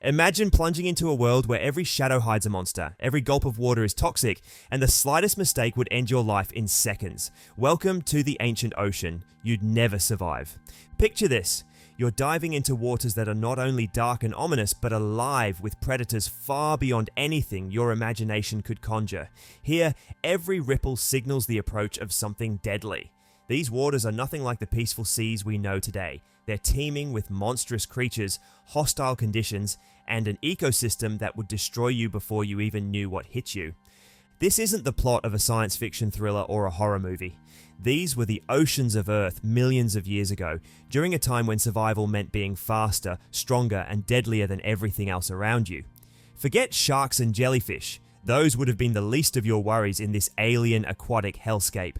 Imagine plunging into a world where every shadow hides a monster, every gulp of water is toxic, and the slightest mistake would end your life in seconds. Welcome to the ancient ocean. You'd never survive. Picture this. You're diving into waters that are not only dark and ominous, but alive with predators far beyond anything your imagination could conjure. Here, every ripple signals the approach of something deadly. These waters are nothing like the peaceful seas we know today. They're teeming with monstrous creatures, hostile conditions, and an ecosystem that would destroy you before you even knew what hit you. This isn't the plot of a science fiction thriller or a horror movie. These were the oceans of Earth millions of years ago, during a time when survival meant being faster, stronger, and deadlier than everything else around you. Forget sharks and jellyfish. Those would have been the least of your worries in this alien aquatic hellscape.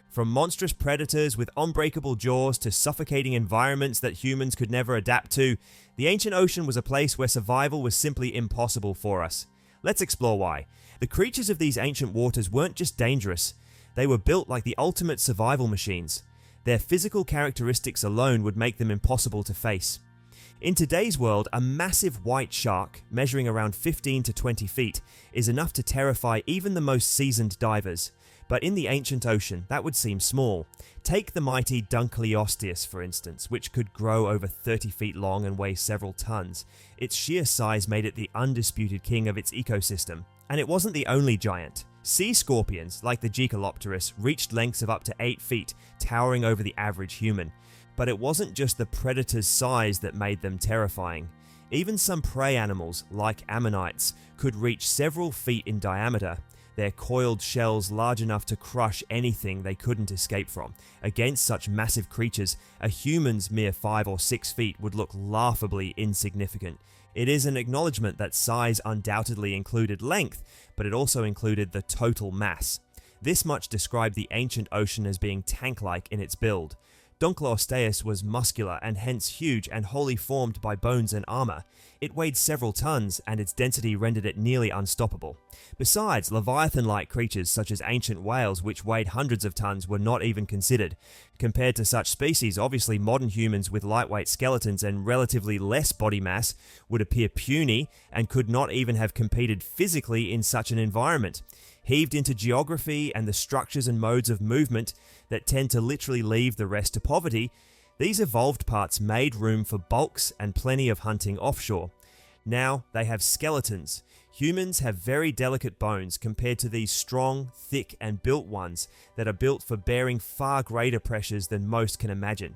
From monstrous predators with unbreakable jaws to suffocating environments that humans could never adapt to, the ancient ocean was a place where survival was simply impossible for us. Let's explore why. The creatures of these ancient waters weren't just dangerous. They were built like the ultimate survival machines. Their physical characteristics alone would make them impossible to face. In today's world, a massive white shark, measuring around 15 to 20 feet, is enough to terrify even the most seasoned divers. But in the ancient ocean, that would seem small. Take the mighty Dunkleosteus, for instance, which could grow over 30 feet long and weigh several tons. Its sheer size made it the undisputed king of its ecosystem. And it wasn't the only giant. Sea scorpions, like the Gecalopterus, reached lengths of up to 8 feet, towering over the average human. But it wasn't just the predator's size that made them terrifying. Even some prey animals, like ammonites, could reach several feet in diameter, their coiled shells large enough to crush anything they couldn't escape from. Against such massive creatures, a human's mere 5 or 6 feet would look laughably insignificant. It is an acknowledgement that size undoubtedly included length, but it also included the total mass. This much described the ancient ocean as being tank-like in its build. Dunkleosteus was muscular and hence huge and wholly formed by bones and armor. It weighed several tons, and its density rendered it nearly unstoppable. Besides, leviathan-like creatures such as ancient whales, which weighed hundreds of tons, were not even considered. Compared to such species, obviously modern humans with lightweight skeletons and relatively less body mass would appear puny and could not even have competed physically in such an environment. Heaved into geography and the structures and modes of movement that tend to literally leave the rest to poverty, these evolved parts made room for bulks and plenty of hunting offshore. Now they have skeletons. Humans have very delicate bones compared to these strong, thick, and built ones that are built for bearing far greater pressures than most can imagine.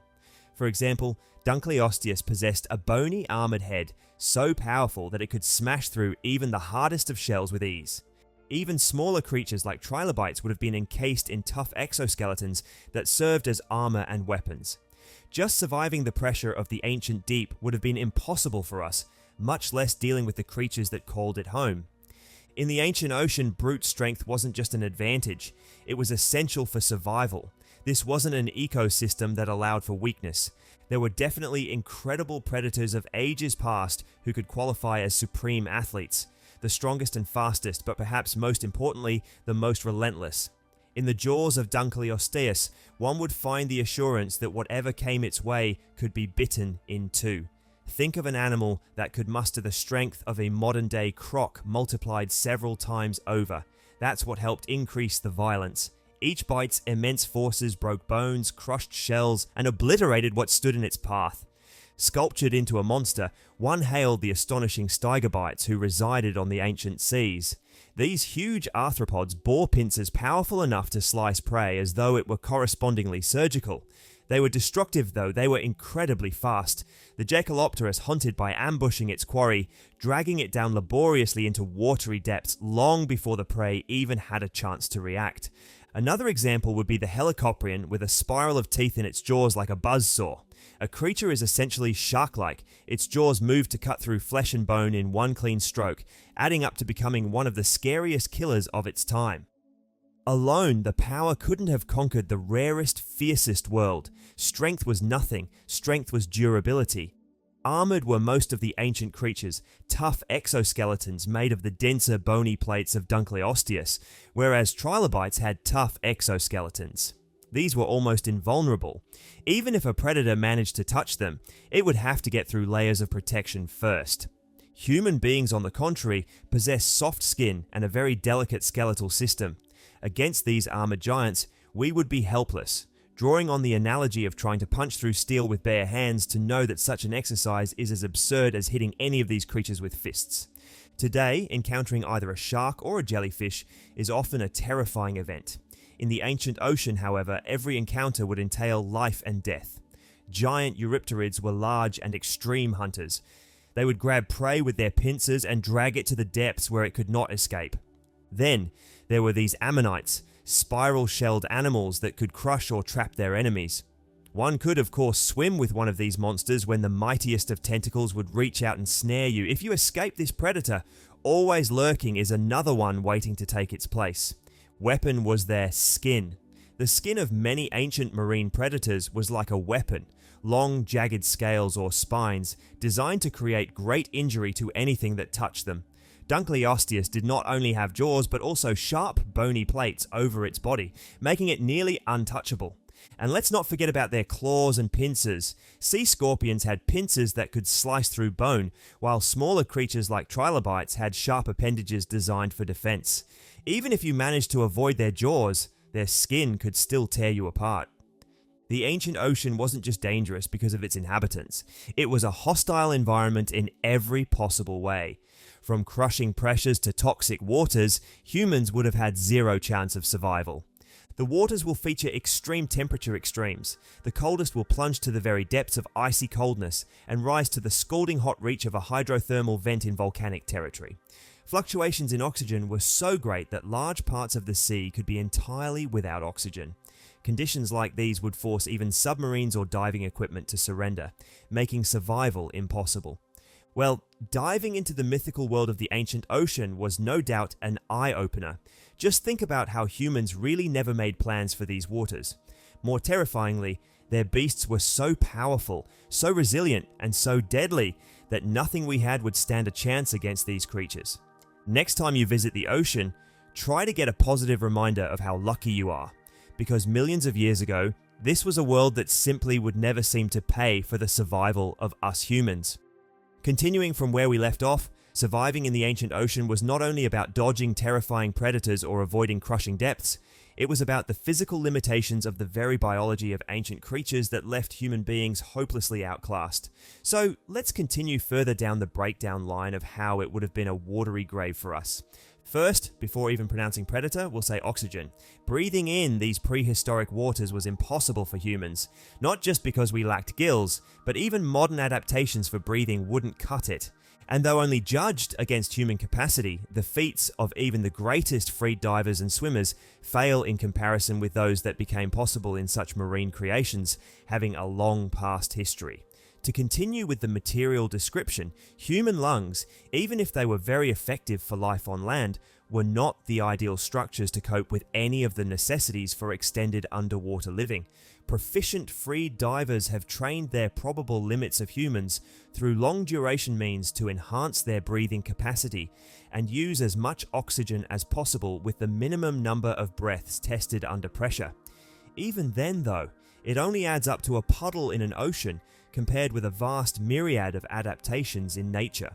For example, Dunkleosteus possessed a bony armored head so powerful that it could smash through even the hardest of shells with ease. Even smaller creatures like trilobites would have been encased in tough exoskeletons that served as armor and weapons. Just surviving the pressure of the ancient deep would have been impossible for us, much less dealing with the creatures that called it home. In the ancient ocean, brute strength wasn't just an advantage, it was essential for survival. This wasn't an ecosystem that allowed for weakness. There were definitely incredible predators of ages past who could qualify as supreme athletes, the strongest and fastest, but perhaps most importantly, the most relentless. In the jaws of Dunkleosteus, one would find the assurance that whatever came its way could be bitten in two. Think of an animal that could muster the strength of a modern-day croc multiplied several times over. That's what helped increase the violence. Each bite's immense forces broke bones, crushed shells, and obliterated what stood in its path. Sculptured into a monster, one hailed the astonishing stygobites who resided on the ancient seas. These huge arthropods bore pincers powerful enough to slice prey as though it were correspondingly surgical. They were destructive though, they were incredibly fast. The Gecalopterus hunted by ambushing its quarry, dragging it down laboriously into watery depths long before the prey even had a chance to react. Another example would be the Helicoprion with a spiral of teeth in its jaws like a buzzsaw. A creature is essentially shark-like. Its jaws move to cut through flesh and bone in one clean stroke, adding up to becoming one of the scariest killers of its time. Alone, the power couldn't have conquered the rarest, fiercest world. Strength was nothing, strength was durability. Armored were most of the ancient creatures, tough exoskeletons made of the denser bony plates of Dunkleosteus, whereas trilobites had tough exoskeletons. These were almost invulnerable. Even if a predator managed to touch them, it would have to get through layers of protection first. Human beings, on the contrary, possess soft skin and a very delicate skeletal system. Against these armored giants, we would be helpless, drawing on the analogy of trying to punch through steel with bare hands to know that such an exercise is as absurd as hitting any of these creatures with fists. Today, encountering either a shark or a jellyfish is often a terrifying event. In the ancient ocean, however, every encounter would entail life and death. Giant eurypterids were large and extreme hunters. They would grab prey with their pincers and drag it to the depths where it could not escape. Then, there were these ammonites, spiral-shelled animals that could crush or trap their enemies. One could, of course, swim with one of these monsters when the mightiest of tentacles would reach out and snare you. If you escape this predator, always lurking is another one waiting to take its place. Weapon was their skin. The skin of many ancient marine predators was like a weapon, long jagged scales or spines, designed to create great injury to anything that touched them. Dunkleosteus did not only have jaws but also sharp bony plates over its body, making it nearly untouchable. And let's not forget about their claws and pincers. Sea scorpions had pincers that could slice through bone, while smaller creatures like trilobites had sharp appendages designed for defense. Even if you managed to avoid their jaws, their skin could still tear you apart. The ancient ocean wasn't just dangerous because of its inhabitants. It was a hostile environment in every possible way. From crushing pressures to toxic waters, humans would have had zero chance of survival. The waters will feature extreme temperature extremes. The coldest will plunge to the very depths of icy coldness and rise to the scalding hot reach of a hydrothermal vent in volcanic territory. Fluctuations in oxygen were so great that large parts of the sea could be entirely without oxygen. Conditions like these would force even submarines or diving equipment to surrender, making survival impossible. Well, diving into the mythical world of the ancient ocean was no doubt an eye-opener. Just think about how humans really never made plans for these waters. More terrifyingly, their beasts were so powerful, so resilient, and so deadly that nothing we had would stand a chance against these creatures. Next time you visit the ocean, try to get a positive reminder of how lucky you are, because millions of years ago, this was a world that simply would never seem to pay for the survival of us humans. Continuing from where we left off, surviving in the ancient ocean was not only about dodging terrifying predators or avoiding crushing depths, it was about the physical limitations of the very biology of ancient creatures that left human beings hopelessly outclassed. So let's continue further down the breakdown line of how it would have been a watery grave for us. First, before even pronouncing predator, we'll say oxygen. Breathing in these prehistoric waters was impossible for humans, not just because we lacked gills, but even modern adaptations for breathing wouldn't cut it. And though only judged against human capacity, the feats of even the greatest free divers and swimmers fail in comparison with those that became possible in such marine creations, having a long past history. To continue with the material description, human lungs, even if they were very effective for life on land, were not the ideal structures to cope with any of the necessities for extended underwater living. Proficient free divers have trained their probable limits of humans through long duration means to enhance their breathing capacity and use as much oxygen as possible with the minimum number of breaths tested under pressure. Even then though, it only adds up to a puddle in an ocean compared with a vast myriad of adaptations in nature.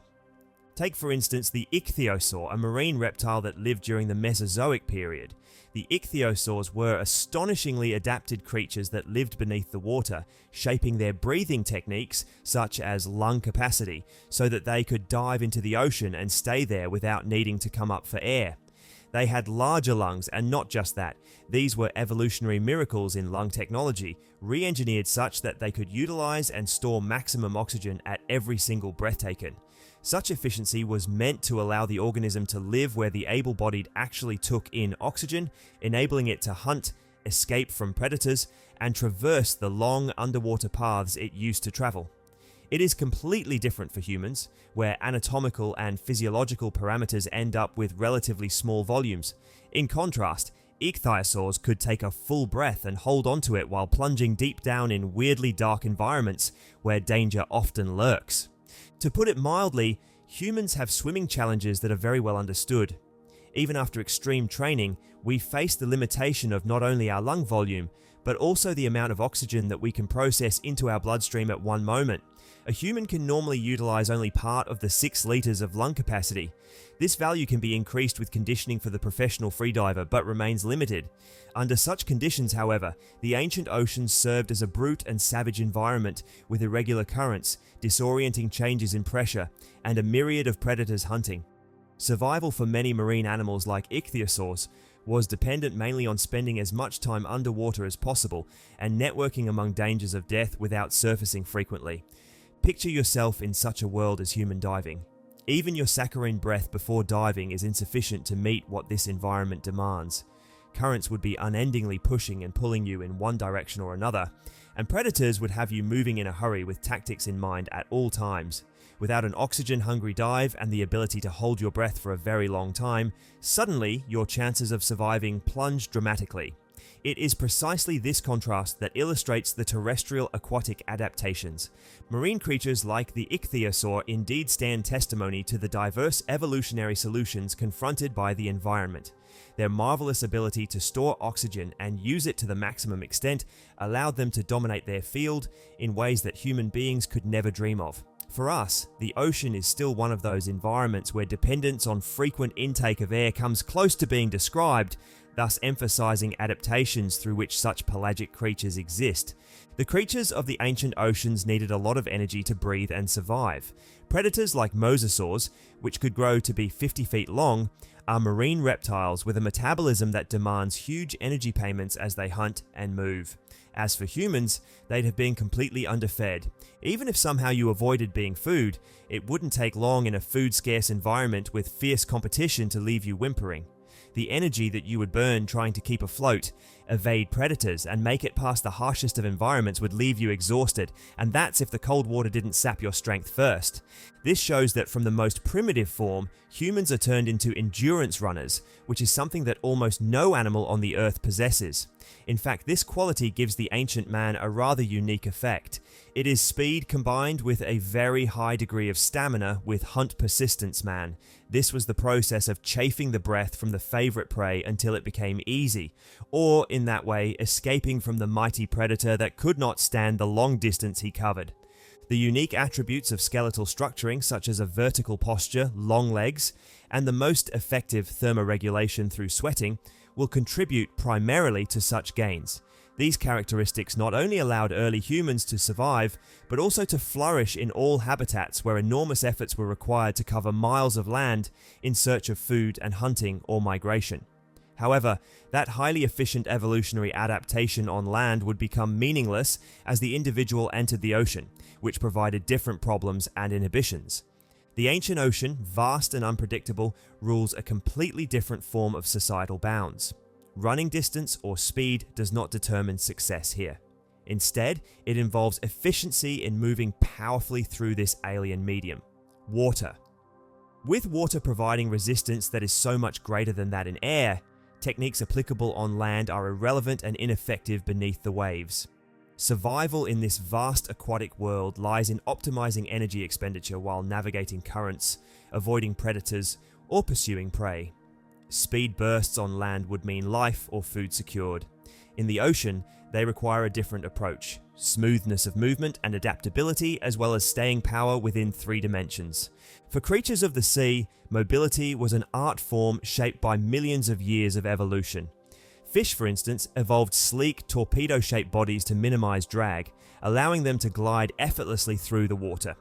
Take for instance the ichthyosaur, a marine reptile that lived during the Mesozoic period. The ichthyosaurs were astonishingly adapted creatures that lived beneath the water, shaping their breathing techniques, such as lung capacity, so that they could dive into the ocean and stay there without needing to come up for air. They had larger lungs, and not just that, these were evolutionary miracles in lung technology, re-engineered such that they could utilize and store maximum oxygen at every single breath taken. Such efficiency was meant to allow the organism to live where the able-bodied actually took in oxygen, enabling it to hunt, escape from predators, and traverse the long underwater paths it used to travel. It is completely different for humans, where anatomical and physiological parameters end up with relatively small volumes. In contrast, ichthyosaurs could take a full breath and hold onto it while plunging deep down in weirdly dark environments where danger often lurks. To put it mildly, humans have swimming challenges that are very well understood. Even after extreme training, we face the limitation of not only our lung volume, but also the amount of oxygen that we can process into our bloodstream at one moment. A human can normally utilize only part of the 6 liters of lung capacity. This value can be increased with conditioning for the professional freediver, but remains limited. Under such conditions, however, the ancient oceans served as a brute and savage environment with irregular currents, disorienting changes in pressure, and a myriad of predators hunting. Survival for many marine animals like ichthyosaurs was dependent mainly on spending as much time underwater as possible and networking among dangers of death without surfacing frequently. Picture yourself in such a world as human diving. Even your saccharine breath before diving is insufficient to meet what this environment demands. Currents would be unendingly pushing and pulling you in one direction or another, and predators would have you moving in a hurry with tactics in mind at all times. Without an oxygen-hungry dive and the ability to hold your breath for a very long time, suddenly your chances of surviving plunge dramatically. It is precisely this contrast that illustrates the terrestrial-aquatic adaptations. Marine creatures like the ichthyosaur indeed stand testimony to the diverse evolutionary solutions confronted by the environment. Their marvelous ability to store oxygen and use it to the maximum extent allowed them to dominate their field in ways that human beings could never dream of. For us, the ocean is still one of those environments where dependence on frequent intake of air comes close to being described, thus emphasizing adaptations through which such pelagic creatures exist. The creatures of the ancient oceans needed a lot of energy to breathe and survive. Predators like mosasaurs, which could grow to be 50 feet long, are marine reptiles with a metabolism that demands huge energy payments as they hunt and move. As for humans, they'd have been completely underfed. Even if somehow you avoided being food, it wouldn't take long in a food-scarce environment with fierce competition to leave you whimpering. The energy that you would burn trying to keep afloat, evade predators, and make it past the harshest of environments would leave you exhausted, and that's if the cold water didn't sap your strength first. This shows that from the most primitive form, humans are turned into endurance runners, which is something that almost no animal on the earth possesses. In fact, this quality gives the ancient man a rather unique effect. It is speed combined with a very high degree of stamina with hunt persistence man. This was the process of chafing the breath from the favorite prey until it became easy, or in that way escaping from the mighty predator that could not stand the long distance he covered. The unique attributes of skeletal structuring, such as a vertical posture, long legs, and the most effective thermoregulation through sweating, will contribute primarily to such gains. These characteristics not only allowed early humans to survive, but also to flourish in all habitats where enormous efforts were required to cover miles of land in search of food and hunting or migration. However, that highly efficient evolutionary adaptation on land would become meaningless as the individual entered the ocean, which provided different problems and inhibitions. The ancient ocean, vast and unpredictable, rules a completely different form of societal bounds. Running distance or speed does not determine success here. Instead, it involves efficiency in moving powerfully through this alien medium. Water. With water providing resistance that is so much greater than that in air, techniques applicable on land are irrelevant and ineffective beneath the waves. Survival in this vast aquatic world lies in optimizing energy expenditure while navigating currents, avoiding predators, or pursuing prey. Speed bursts on land would mean life or food secured. In the ocean, they require a different approach: smoothness of movement and adaptability, as well as staying power within 3 dimensions. For creatures of the sea, mobility was an art form shaped by millions of years of evolution. Fish, for instance, evolved sleek, torpedo-shaped bodies to minimize drag, allowing them to glide effortlessly through the water.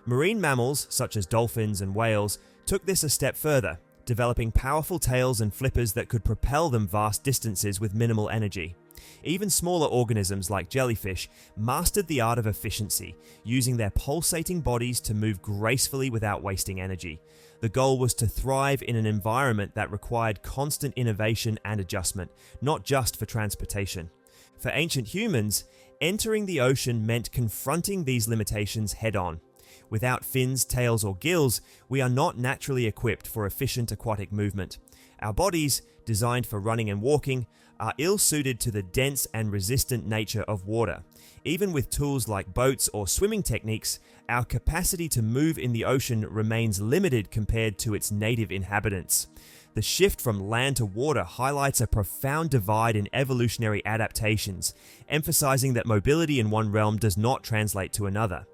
Marine mammals, such as dolphins and whales, took this a step further, developing powerful tails and flippers that could propel them vast distances with minimal energy. Even smaller organisms like jellyfish mastered the art of efficiency, using their pulsating bodies to move gracefully without wasting energy. The goal was to thrive in an environment that required constant innovation and adjustment, not just for transportation. For ancient humans, entering the ocean meant confronting these limitations head-on. Without fins, tails, or gills, we are not naturally equipped for efficient aquatic movement. Our bodies, designed for running and walking, are ill-suited to the dense and resistant nature of water. Even with tools like boats or swimming techniques, our capacity to move in the ocean remains limited compared to its native inhabitants. The shift from land to water highlights a profound divide in evolutionary adaptations, emphasizing that mobility in one realm does not translate to another.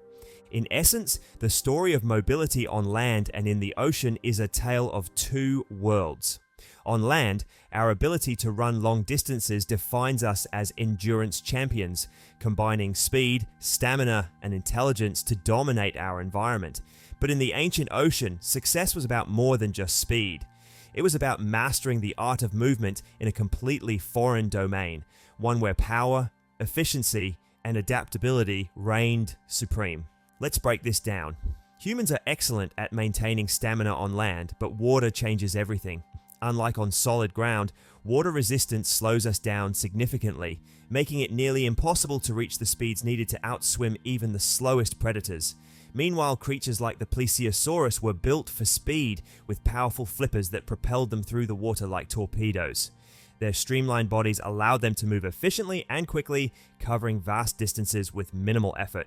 In essence, the story of mobility on land and in the ocean is a tale of two worlds. On land, our ability to run long distances defines us as endurance champions, combining speed, stamina, and intelligence to dominate our environment. But in the ancient ocean, success was about more than just speed. It was about mastering the art of movement in a completely foreign domain, one where power, efficiency, and adaptability reigned supreme. Let's break this down. Humans are excellent at maintaining stamina on land, but water changes everything. Unlike on solid ground, water resistance slows us down significantly, making it nearly impossible to reach the speeds needed to outswim even the slowest predators. Meanwhile, creatures like the plesiosaurus were built for speed, with powerful flippers that propelled them through the water like torpedoes. Their streamlined bodies allowed them to move efficiently and quickly, covering vast distances with minimal effort.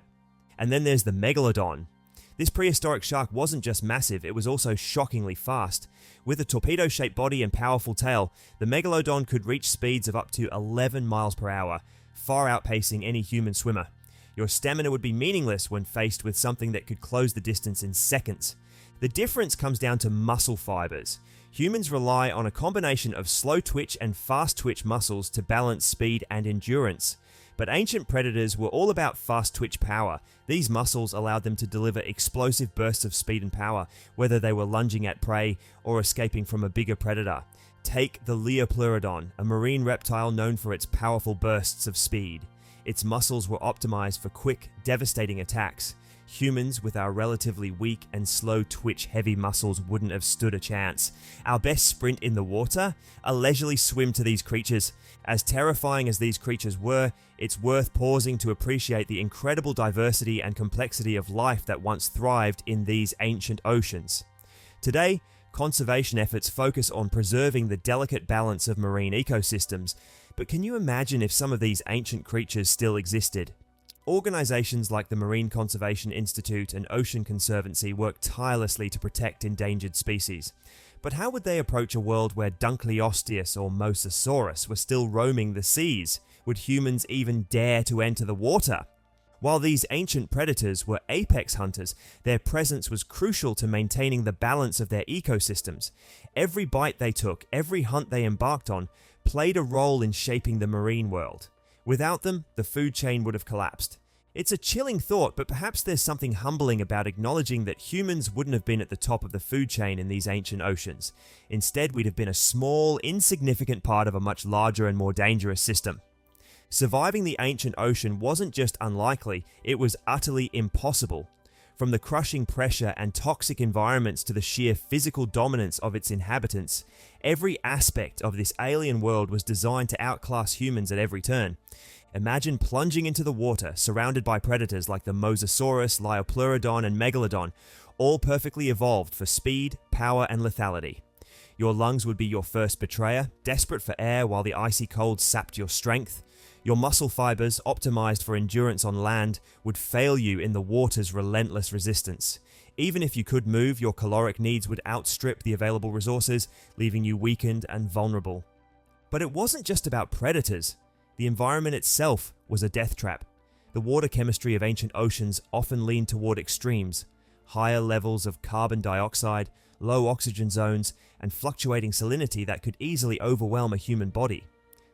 And then there's the megalodon. This prehistoric shark wasn't just massive, it was also shockingly fast. With a torpedo-shaped body and powerful tail, the megalodon could reach speeds of up to 11 miles per hour, far outpacing any human swimmer. Your stamina would be meaningless when faced with something that could close the distance in seconds. The difference comes down to muscle fibers. Humans rely on a combination of slow twitch and fast twitch muscles to balance speed and endurance. But ancient predators were all about fast twitch power. These muscles allowed them to deliver explosive bursts of speed and power, whether they were lunging at prey or escaping from a bigger predator. Take the Leopleurodon, a marine reptile known for its powerful bursts of speed. Its muscles were optimized for quick, devastating attacks. Humans with our relatively weak and slow twitch heavy muscles wouldn't have stood a chance. Our best sprint in the water? A leisurely swim to these creatures. As terrifying as these creatures were, it's worth pausing to appreciate the incredible diversity and complexity of life that once thrived in these ancient oceans. Today, conservation efforts focus on preserving the delicate balance of marine ecosystems, but can you imagine if some of these ancient creatures still existed? Organizations like the Marine Conservation Institute and Ocean Conservancy work tirelessly to protect endangered species. But how would they approach a world where Dunkleosteus or Mosasaurus were still roaming the seas? Would humans even dare to enter the water? While these ancient predators were apex hunters, their presence was crucial to maintaining the balance of their ecosystems. Every bite they took, every hunt they embarked on, played a role in shaping the marine world. Without them, the food chain would have collapsed. It's a chilling thought, but perhaps there's something humbling about acknowledging that humans wouldn't have been at the top of the food chain in these ancient oceans. Instead, we'd have been a small, insignificant part of a much larger and more dangerous system. Surviving the ancient ocean wasn't just unlikely, it was utterly impossible. From the crushing pressure and toxic environments to the sheer physical dominance of its inhabitants, every aspect of this alien world was designed to outclass humans at every turn. Imagine plunging into the water, surrounded by predators like the Mosasaurus, Leopleurodon, and Megalodon, all perfectly evolved for speed, power, and lethality. Your lungs would be your first betrayer, desperate for air while the icy cold sapped your strength. Your muscle fibers, optimized for endurance on land, would fail you in the water's relentless resistance. Even if you could move, your caloric needs would outstrip the available resources, leaving you weakened and vulnerable. But it wasn't just about predators. The environment itself was a death trap. The water chemistry of ancient oceans often leaned toward extremes: higher levels of carbon dioxide, low oxygen zones, and fluctuating salinity that could easily overwhelm a human body.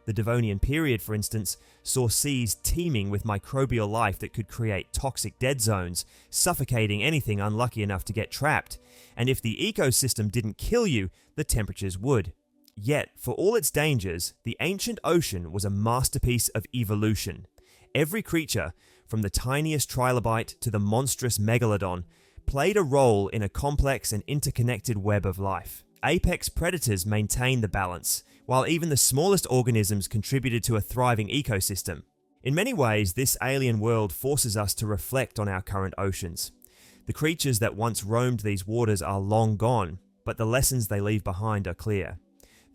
The Devonian period, for instance, saw seas teeming with microbial life that could create toxic dead zones, suffocating anything unlucky enough to get trapped. And if the ecosystem didn't kill you, the temperatures would. Yet, for all its dangers, the ancient ocean was a masterpiece of evolution. Every creature, from the tiniest trilobite to the monstrous megalodon, played a role in a complex and interconnected web of life. Apex predators maintained the balance, while even the smallest organisms contributed to a thriving ecosystem. In many ways, this alien world forces us to reflect on our current oceans. The creatures that once roamed these waters are long gone, but the lessons they leave behind are clear.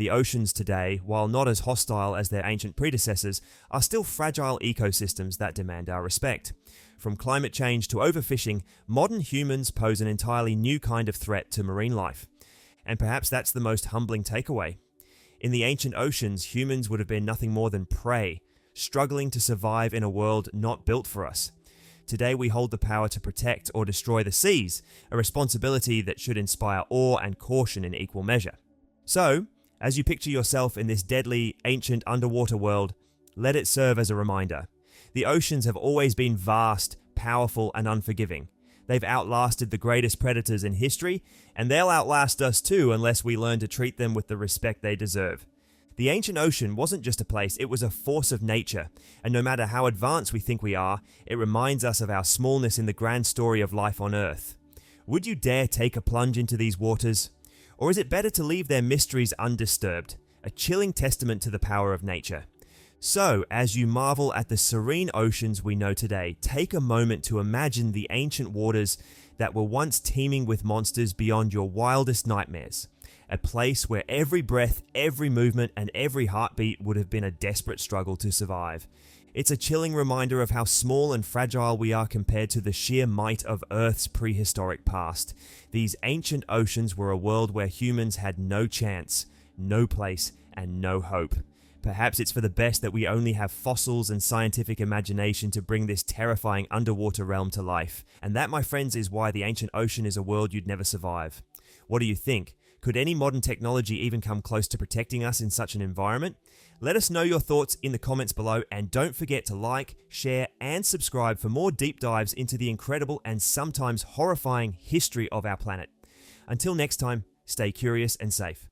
The oceans today, while not as hostile as their ancient predecessors, are still fragile ecosystems that demand our respect. From climate change to overfishing, modern humans pose an entirely new kind of threat to marine life. And perhaps that's the most humbling takeaway. In the ancient oceans, humans would have been nothing more than prey, struggling to survive in a world not built for us. Today we hold the power to protect or destroy the seas, a responsibility that should inspire awe and caution in equal measure. So, as you picture yourself in this deadly, ancient underwater world, let it serve as a reminder. The oceans have always been vast, powerful, and unforgiving. They've outlasted the greatest predators in history, and they'll outlast us too unless we learn to treat them with the respect they deserve. The ancient ocean wasn't just a place, it was a force of nature, and no matter how advanced we think we are, it reminds us of our smallness in the grand story of life on Earth. Would you dare take a plunge into these waters? Or is it better to leave their mysteries undisturbed, a chilling testament to the power of nature? So, as you marvel at the serene oceans we know today, take a moment to imagine the ancient waters that were once teeming with monsters beyond your wildest nightmares. A place where every breath, every movement, and every heartbeat would have been a desperate struggle to survive. It's a chilling reminder of how small and fragile we are compared to the sheer might of Earth's prehistoric past. These ancient oceans were a world where humans had no chance, no place, and no hope. Perhaps it's for the best that we only have fossils and scientific imagination to bring this terrifying underwater realm to life. And that, my friends, is why the ancient ocean is a world you'd never survive. What do you think? Could any modern technology even come close to protecting us in such an environment? Let us know your thoughts in the comments below, and don't forget to like, share, and subscribe for more deep dives into the incredible and sometimes horrifying history of our planet. Until next time, stay curious and safe.